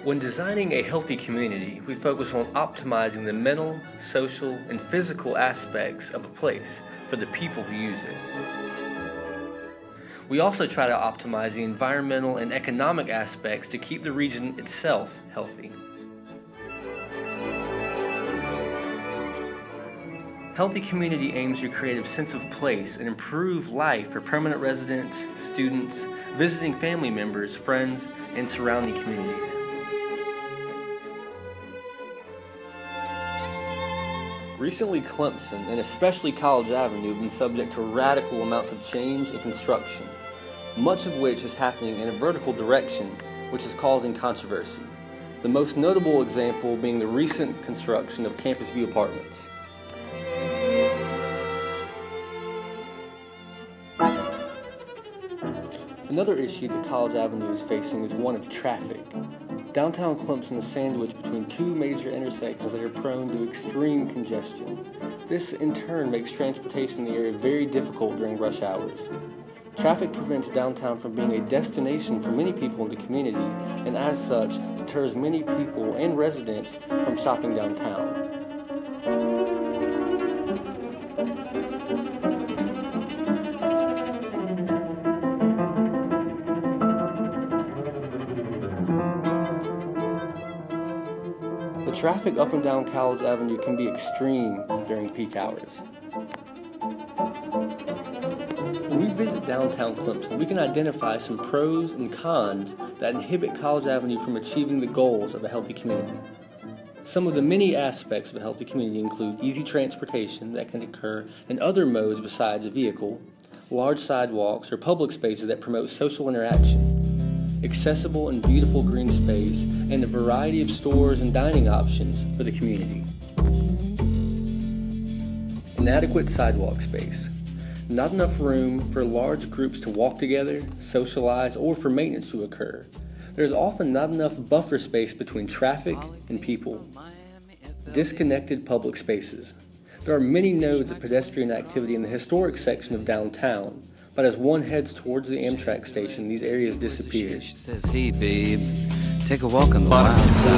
When designing a healthy community, we focus on optimizing the mental, social, and physical aspects of a place for the people who use it. We also try to optimize the environmental and economic aspects to keep the region itself healthy. Healthy community aims to create a sense of place and improve life for permanent residents, students, visiting family members, friends, and surrounding communities. Recently, Clemson, and especially College Avenue, have been subject to radical amounts of change and construction, much of which is happening in a vertical direction, which is causing controversy. The most notable example being the recent construction of Campus View Apartments. Another issue that College Avenue is facing is one of traffic. Downtown Clemson is sandwiched between two major intersections that are prone to extreme congestion. This, in turn, makes transportation in the area very difficult during rush hours. Traffic prevents downtown from being a destination for many people in the community, and as such, deters many people and residents from shopping downtown. The traffic up and down College Avenue can be extreme during peak hours. When we visit downtown Clemson, we can identify some pros and cons that inhibit College Avenue from achieving the goals of a healthy community. Some of the many aspects of a healthy community include easy transportation that can occur in other modes besides a vehicle, large sidewalks or public spaces that promote social interaction, accessible and beautiful green space, and a variety of stores and dining options for the community. Inadequate sidewalk space. Not enough room for large groups to walk together, socialize, or for maintenance to occur. There is often not enough buffer space between traffic and people. Disconnected public spaces. There are many nodes of pedestrian activity in the historic section of downtown, but as one heads towards the Amtrak station, these areas disappear. She says, "Hey, babe, take a walk on the wild side."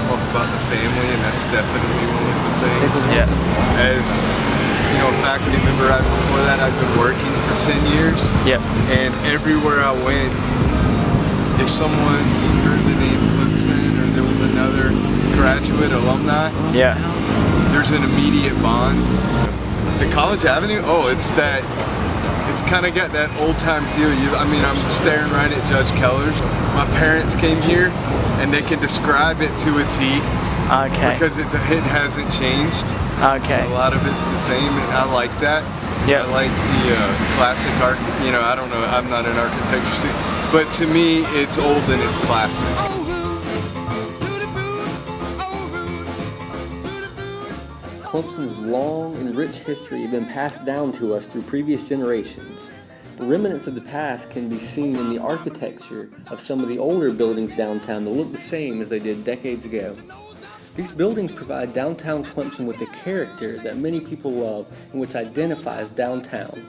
Talk about the family, and that's definitely one of the things. As you know, a faculty member right before that, I've been working for 10 years. And everywhere I went, if someone heard the name Clemson or there was another graduate alumni, there's an immediate bond. The College Avenue, it's kind of got that old-time feel. I'm staring right at Judge Keller's. My parents came here, and they can describe it to a T. Okay. Because it hasn't changed. Okay. A lot of it's the same, and I like that. Yeah. I like the classic art. I don't know. I'm not an architecture student, but to me, it's old and it's classic. Clemson's long and rich history has been passed down to us through previous generations. Remnants of the past can be seen in the architecture of some of the older buildings downtown that look the same as they did decades ago. These buildings provide downtown Clemson with the character that many people love and which identifies downtown.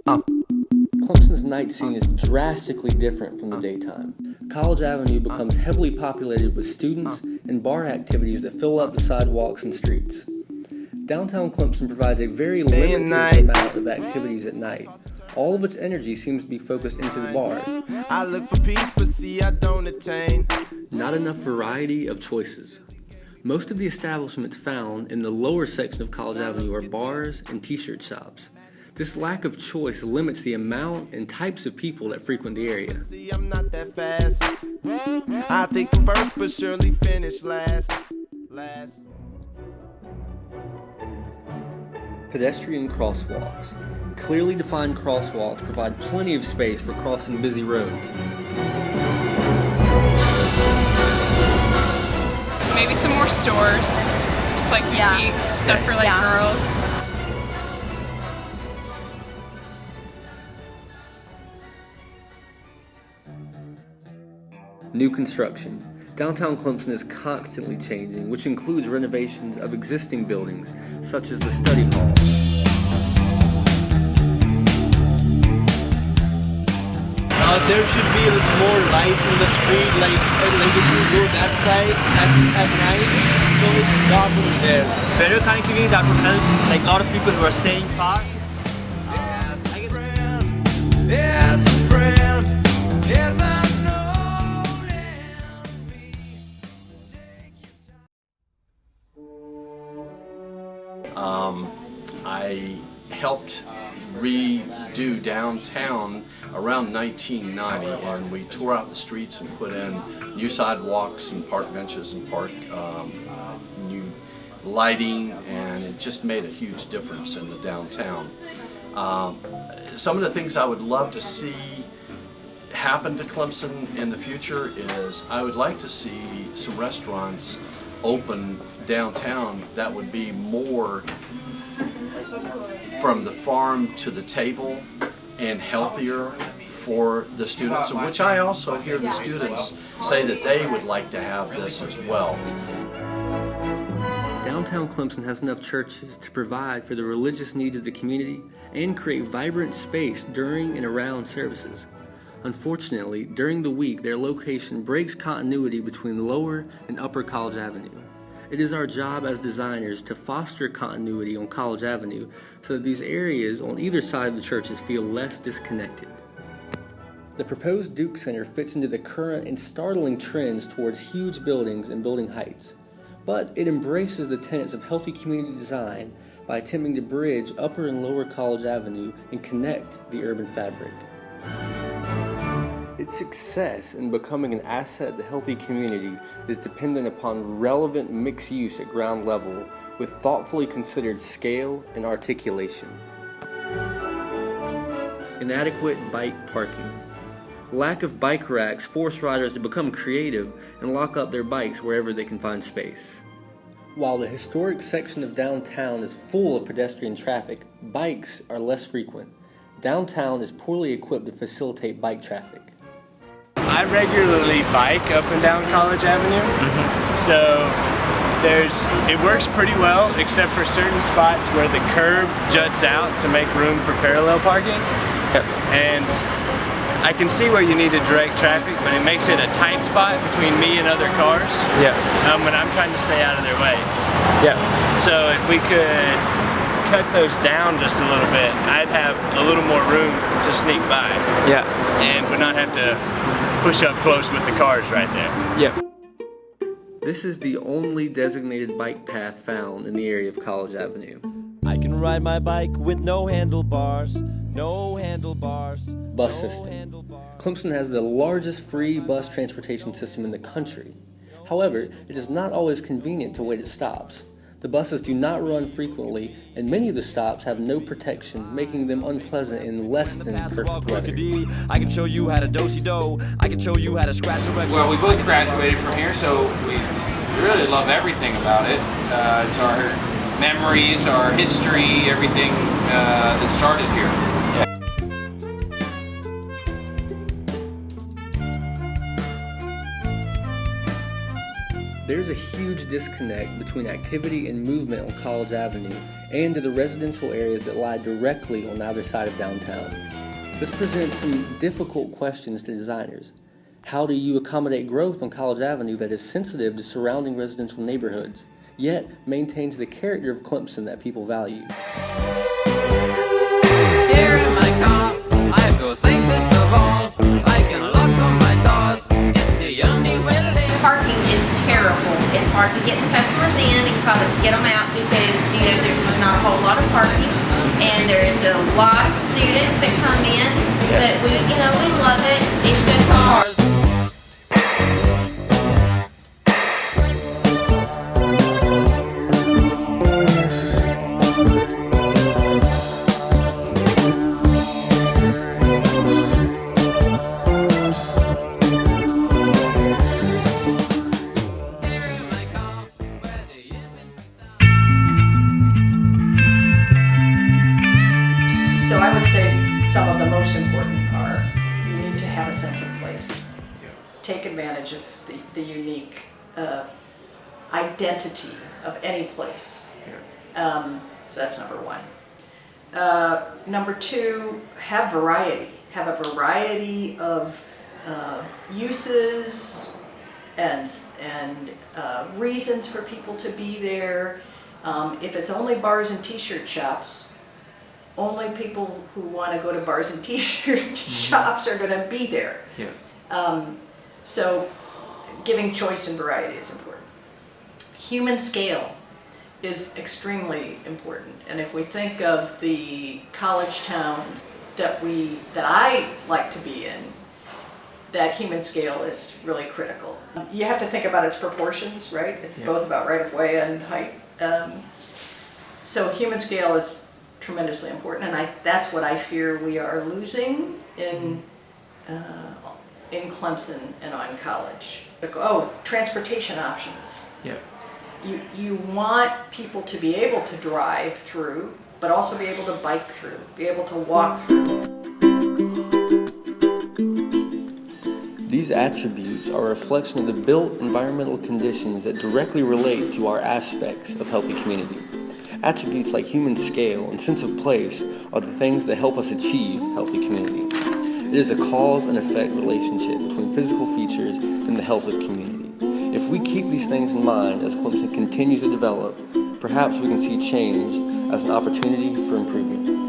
Clemson's night scene is drastically different from the daytime. College Avenue becomes heavily populated with students and bar activities that fill up the sidewalks and streets. Downtown Clemson provides a very limited amount of activities at night. All of its energy seems to be focused into the bars. I look for peace, but see I don't attain. Not enough variety of choices. Most of the establishments found in the lower section of College Avenue are bars and t-shirt shops. This lack of choice limits the amount and types of people that frequent the area. See, I'm not that fast. I think I'm first, but surely finish last. Pedestrian crosswalks. Clearly defined crosswalks provide plenty of space for crossing busy roads. Maybe some more stores, just like boutiques, stuff for girls. New construction. Downtown Clemson is constantly changing, which includes renovations of existing buildings, such as the study hall. There should be more lights on the street, like if you go that side at night, so it's dark over there. So better connectivity that would help, like a lot of people who are staying far. There's a friend, there's I helped redo downtown around 1990, and we tore out the streets and put in new sidewalks and park benches and new lighting, and it just made a huge difference in the downtown. Some of the things I would love to see happen to Clemson in the future is I would like to see some restaurants open downtown that would be more from the farm to the table and healthier for the students, which I also hear the students say that they would like to have this as well. Downtown Clemson has enough churches to provide for the religious needs of the community and create vibrant space during and around services. Unfortunately, during the week, their location breaks continuity between Lower and Upper College Avenue. It is our job as designers to foster continuity on College Avenue so that these areas on either side of the churches feel less disconnected. The proposed Duke Center fits into the current and startling trends towards huge buildings and building heights, but it embraces the tenets of healthy community design by attempting to bridge Upper and Lower College Avenue and connect the urban fabric. Its success in becoming an asset to healthy community is dependent upon relevant mixed use at ground level with thoughtfully considered scale and articulation. Inadequate bike parking. Lack of bike racks force riders to become creative and lock up their bikes wherever they can find space. While the historic section of downtown is full of pedestrian traffic, bikes are less frequent. Downtown is poorly equipped to facilitate bike traffic. I regularly bike up and down College Avenue, so it works pretty well, except for certain spots where the curb juts out to make room for parallel parking. Yep. And I can see where you need to direct traffic, but it makes it a tight spot between me and other cars. Yeah. When I'm trying to stay out of their way. Yeah. So if we could cut those down just a little bit, I'd have a little more room to sneak by. Yeah. And would not have to push up close with the cars right there. Yeah. This is the only designated bike path found in the area of College Avenue. I can ride my bike with no handlebars, no handlebars. Bus system. Clemson has the largest free bus transportation system in the country. However, it is not always convenient to wait at stops. The buses do not run frequently, and many of the stops have no protection, making them unpleasant in less than perfect weather. I can show you how to do-si-do. I can show you how to scratch a record. Well, we both graduated from here, so we really love everything about it. It's our memories, our history, everything that started here. There's a huge disconnect between activity and movement on College Avenue and to the residential areas that lie directly on either side of downtown. This presents some difficult questions to designers. How do you accommodate growth on College Avenue that is sensitive to surrounding residential neighborhoods, yet maintains the character of Clemson that people value? Here in my car, I feel safest of all. I can lock on my doors. It's the only way to live. Parking is terrible. It's hard to get the customers in and kind of get them out because, there's just not a whole lot of parking. And there's a lot of students that come in, but we love it. It's just hard. So I would say some of the most important are you need to have a sense of place. Take advantage of the unique identity of any place. So that's number one. Number two, have variety. have a variety of uses and reasons for people to be there. If it's only bars and t-shirt shops, only people who want to go to bars and t-shirt shops are going to be there. Yeah. So giving choice and variety is important. Human scale is extremely important. And if we think of the college towns that I like to be in, that human scale is really critical. You have to think about its proportions, right? It's both about right of way and height. So human scale is tremendously important, and that's what I fear we are losing in Clemson and on college. Oh, transportation options. Yeah. You want people to be able to drive through, but also be able to bike through, be able to walk through. These attributes are a reflection of the built environmental conditions that directly relate to our aspects of healthy community. Attributes like human scale and sense of place are the things that help us achieve healthy community. It is a cause and effect relationship between physical features and the health of community. If we keep these things in mind as Clemson continues to develop, perhaps we can see change as an opportunity for improvement.